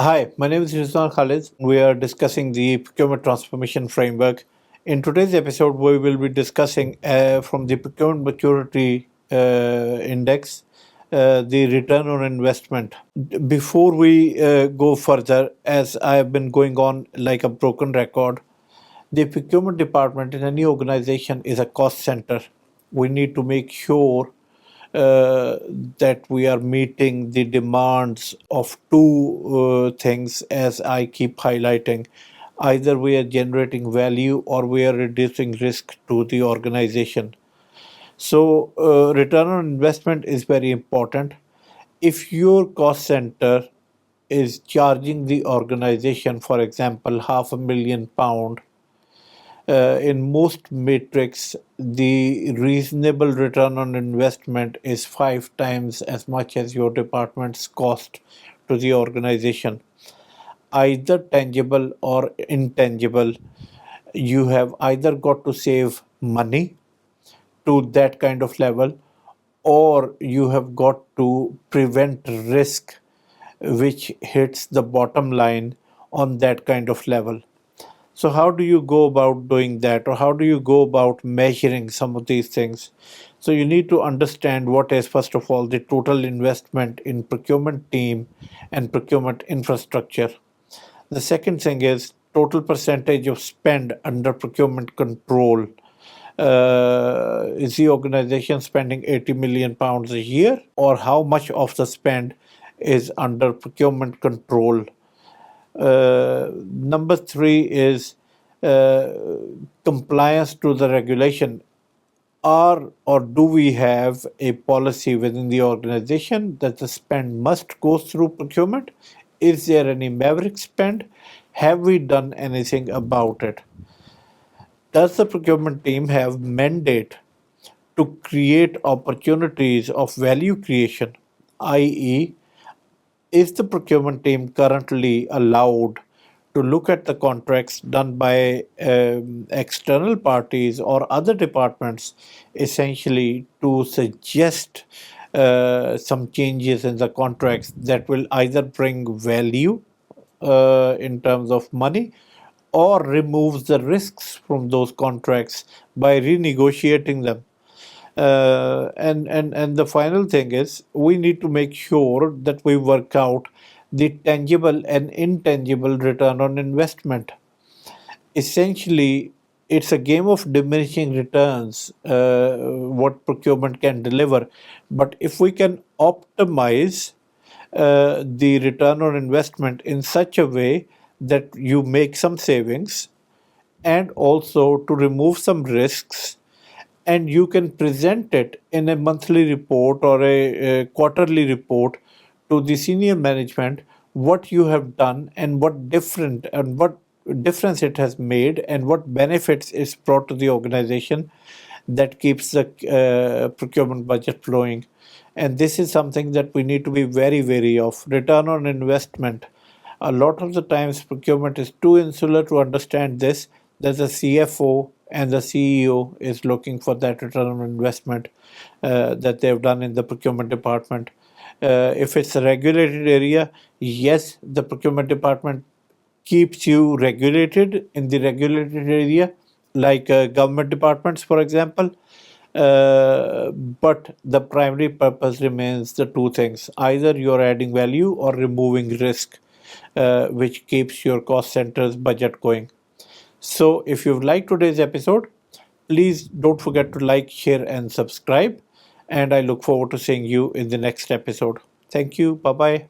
Hi, my name is Rizwan Khalid. We are discussing the procurement transformation framework. In today's episode, we will be discussing from the Procurement Maturity Index the return on investment. Before we go further, as I have been going on like a broken record, the procurement department in any organization is a cost center. We need to make sure uh, that we are meeting the demands of two things, as I keep highlighting. Either we are generating value or we are reducing risk to the organization. So, return on investment is very important. If your cost center is charging the organization, for example, £500,000, in most metrics, the reasonable return on investment is 5 times as much as your department's cost to the organization. Either tangible or intangible, you have either got to save money to that kind of level, or you have got to prevent risk which hits the bottom line on that kind of level. So, how do you go about doing that, or how do you go about measuring some of these things? So, you need to understand what is, first of all, the total investment in procurement team and procurement infrastructure. The second thing is total percentage of spend under procurement control. Is the organization spending £80 million a year, or how much of the spend is under procurement control? Number three is uh, compliance to the regulation. Are or do we have a policy within the organization that the spend must go through procurement? Is there any maverick spend? Have we done anything about it? Does the procurement team have mandate to create opportunities of value creation, i.e., is the procurement team currently allowed to look at the contracts done by external parties or other departments, essentially to suggest some changes in the contracts that will either bring value in terms of money or removes the risks from those contracts by renegotiating them? And the final thing is we need to make sure that we work out the tangible and intangible return on investment. Essentially, it's a game of diminishing returns, what procurement can deliver. But if we can optimize the return on investment in such a way that you make some savings and also to remove some risks, and you can present it in a monthly report or a quarterly report to the senior management what you have done and what difference it has made and what benefits it's brought to the organization. That keeps the procurement budget flowing. And this is something that we need to be very wary of. Return on investment, a lot of the times procurement is too insular to understand this, that the CFO and the CEO is looking for that return on investment that they've done in the procurement department. If it's a regulated area, yes, the procurement department keeps you regulated in the regulated area, like government departments, for example. But the primary purpose remains the two things: either you're adding value or removing risk, which keeps your cost center's budget going. So, if you've liked today's episode, please don't forget to like, share, and subscribe. And I look forward to seeing you in the next episode. Thank you. Bye bye.